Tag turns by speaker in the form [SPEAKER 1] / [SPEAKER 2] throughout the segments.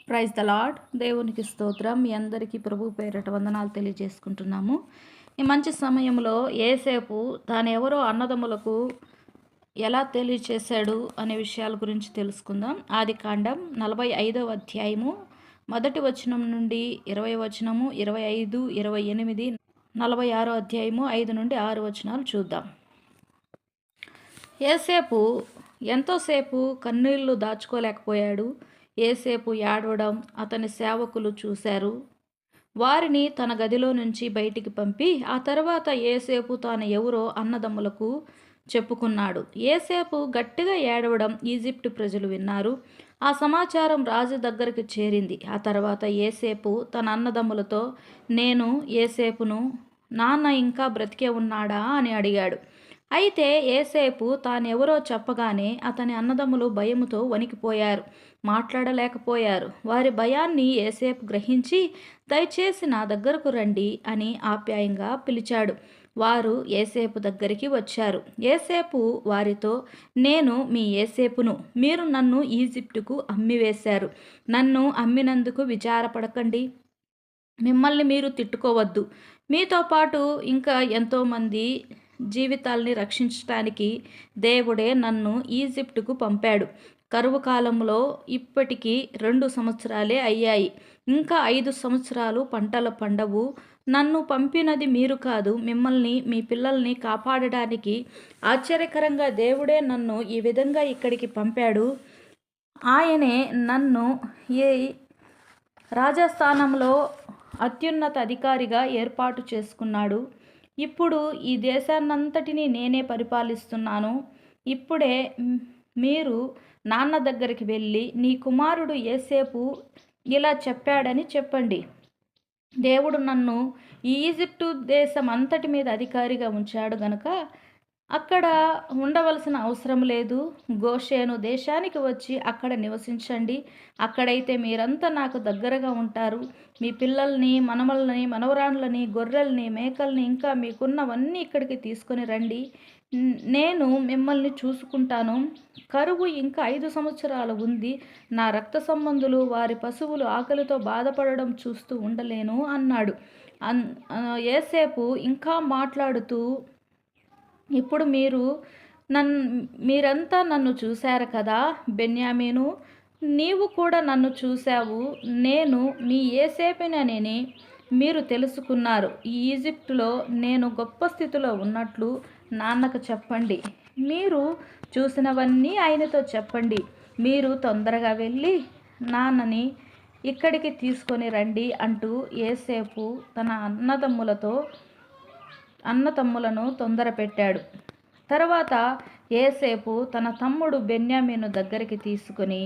[SPEAKER 1] Praise the lord. దేవునికి స్తోత్రం. మీ అందరికీ ప్రభు పేరట వందనాలు తెలియజేసుకుంటున్నాము. ఈ మంచి సమయంలో యేసేపు తానెవరో అన్నదమ్ములకు ఎలా తెలియచేశాడు అనే విషయాల గురించి తెలుసుకుందాం. ఆదికాండం 45వ అధ్యాయము 1 వచనం నుండి 20 వచనము, 25, 28, 46 అధ్యాయము 5 నుండి 6 వచనాలు చూద్దాం. యేసేపు ఎంతోసేపు కన్నీళ్లు దాచుకోలేకపోయాడు. యేసేపు ఏడవడం అతని సేవకులు చూశారు. వారిని తన గదిలో నుంచి బయటికి పంపి ఆ తర్వాత యేసేపు తాను ఎవరో అన్నదమ్ములకు చెప్పుకున్నాడు. యేసేపు గట్టిగా ఏడవడం ఈజిప్టు ప్రజలు విన్నారు. ఆ సమాచారం రాజు దగ్గరికి చేరింది. ఆ తర్వాత యేసేపు తన అన్నదమ్ములతో, నేను యేసేపును, నాన్న ఇంకా బ్రతికే ఉన్నాడా అని అడిగాడు. అయితే యేసేపు తానెవరో చెప్పగానే అతని అన్నదమ్ములు భయముతో వణికిపోయారు, మాట్లాడలేకపోయారు. వారి భయాన్ని యేసేపు గ్రహించి, దయచేసి నా దగ్గరకు రండి అని ఆప్యాయంగా పిలిచాడు. వారు యేసేపు దగ్గరికి వచ్చారు. యేసేపు వారితో, నేను మీ యేసేపును, మీరు నన్ను ఈజిప్టుకు అమ్మివేశారు. నన్ను అమ్మినందుకు విచారపడకండి, మిమ్మల్ని మీరు తిట్టుకోవద్దు. మీతో పాటు ఇంకా ఎంతోమంది జీవితాల్ని రక్షించడానికి దేవుడే నన్ను ఈజిప్టుకు పంపాడు. కరువు కాలంలో ఇప్పటికీ 2 సంవత్సరాలే అయ్యాయి. ఇంకా 5 సంవత్సరాలు పంటలు పండవు. నన్ను పంపినది మీరు కాదు, మిమ్మల్ని మీ పిల్లల్ని కాపాడడానికి. ఆశ్చర్యకరంగా దేవుడే నన్ను ఈ విధంగా ఇక్కడికి పంపాడు. ఆయనే నన్ను ఈ రాజస్థానంలో అత్యున్నత అధికారిగా ఏర్పాటు చేసుకున్నాడు. ఇప్పుడు ఈ దేశాన్నంతటినీ నేనే పరిపాలిస్తున్నాను. ఇప్పుడే మీరు నాన్న దగ్గరికి వెళ్ళి, నీ కుమారుడు యేసేపు ఇలా చెప్పాడని చెప్పండి. దేవుడు నన్ను ఈ ఈజిప్టు దేశం అంతటి మీద అధికారిగా ఉంచాడు గనుక అక్కడ ఉండవలసిన అవసరం లేదు. గోషేను దేశానికి వచ్చి అక్కడ నివసించండి. అక్కడైతే మీరంతా నాకు దగ్గరగా ఉంటారు. మీ పిల్లల్ని, మనమల్ని, మనవరాళ్ళని, గొర్రెల్ని, మేకల్ని, ఇంకా మీకున్నవన్నీ ఇక్కడికి తీసుకొని రండి. నేను మిమ్మల్ని చూసుకుంటాను. కరువు ఇంకా 5 సంవత్సరాలు ఉంది. నా రక్త సంబంధులు, వారి పశువులు ఆకలితో బాధపడడం చూస్తూ ఉండలేను అన్నాడు. యేసేపు ఇంకా మాట్లాడుతూ, ఇప్పుడు మీరంతా నన్ను చూశారు కదా బెన్యామీను, నీవు కూడా నన్ను చూశావు. నేను మీ యేసేపునని మీరు తెలుసుకున్నారు. ఈ ఈజిప్టులో నేను గొప్ప స్థితిలో ఉన్నట్లు నాన్నకు చెప్పండి. మీరు చూసినవన్నీ ఆయనతో చెప్పండి. మీరు తొందరగా వెళ్ళి నాన్నని ఇక్కడికి తీసుకొని రండి అంటూ యేసేపు తన అన్నతమ్ములను తొందర పెట్టాడు. తర్వాత యేసేపు తన తమ్ముడు బెన్యామీను దగ్గరికి తీసుకుని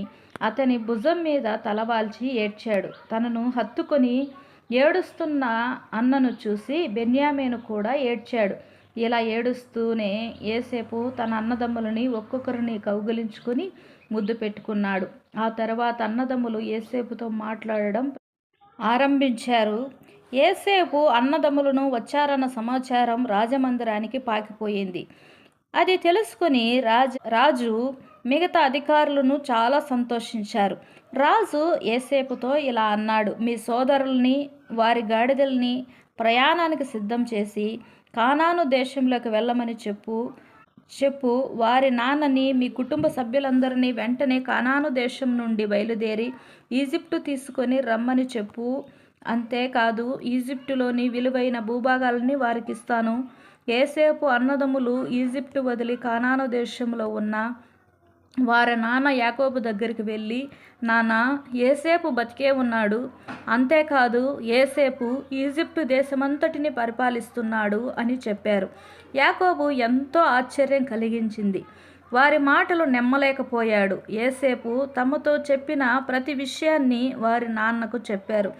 [SPEAKER 1] అతని భుజం మీద తలవాల్చి ఏడ్చాడు. తనను హత్తుకొని ఏడుస్తున్న అన్నను చూసి బెన్యామీను కూడా ఏడ్చాడు. ఇలా ఏడుస్తూనే యేసేపు తన అన్నదమ్ములని ఒక్కొక్కరిని కౌగిలించుకొని ముద్దు పెట్టుకున్నాడు. ఆ తర్వాత అన్నదమ్ములు యేసేపుతో మాట్లాడడం ఆరంభించారు. యేసేపు అన్నదమ్ములను వచ్చారన్న సమాచారం రాజమందిరానికి పాకిపోయింది. అది తెలుసుకుని రాజు మిగతా అధికారులను చాలా సంతోషించారు. రాజు యేసేపుతో ఇలా అన్నాడు, మీ సోదరుల్ని, వారి గాడిదల్ని ప్రయాణానికి సిద్ధం చేసి కానాను దేశంలోకి వెళ్ళమని చెప్పు. వారి నాన్నని, మీ కుటుంబ సభ్యులందరినీ వెంటనే కానాను దేశం నుండి బయలుదేరి ఈజిప్టు తీసుకొని రమ్మని చెప్పు. అంతేకాదు, ఈజిప్టులోని విలువైన భూభాగాలని వారికిస్తాను. యేసేపు అన్నదమ్ములు ఈజిప్టు వదిలి కానాను దేశంలో ఉన్న వారి నాన్న యాకోబు దగ్గరికి వెళ్ళి, నాన్న, యేసేపు బతికే ఉన్నాడు. అంతేకాదు, యేసేపు ఈజిప్టు దేశమంతటిని పరిపాలిస్తున్నాడు అని చెప్పారు. యాకోబు ఎంతో ఆశ్చర్యం కలిగించింది. వారి మాటలు నమ్మలేకపోయాడు. యేసేపు తమతో చెప్పిన ప్రతి విషయాన్ని వారి నాన్నకు చెప్పారు.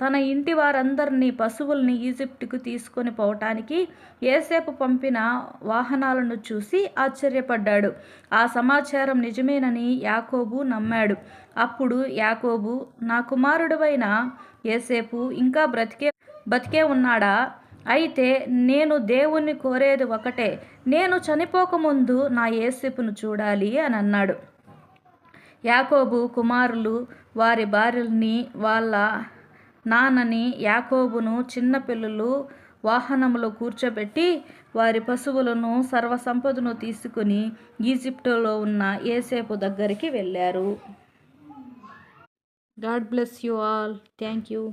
[SPEAKER 1] తన ఇంటి వారందరినీ, పశువుల్ని ఈజిప్టుకు తీసుకొని పోవటానికి యేసేపు పంపిన వాహనాలను చూసి ఆశ్చర్యపడ్డాడు. ఆ సమాచారం నిజమేనని యాకోబు నమ్మాడు. అప్పుడు యాకోబు, నా కుమారుడివైన యేసేపు ఇంకా బతికే ఉన్నాడా? అయితే నేను దేవుణ్ణి కోరేది ఒకటే, నేను చనిపోకముందు నా యేసేపును చూడాలి అని అన్నాడు. యాకోబు కుమారులు వారి భార్యల్ని, వాళ్ళ నాన్నని, యాకోబును చిన్నపిల్లలు వాహనములో కూర్చోబెట్టి వారి పశువులను సర్వసంపదను తీసుకుని ఈజిప్టులో ఉన్న యోసేపు దగ్గరికి వెళ్ళారు. God bless you all. Thank you.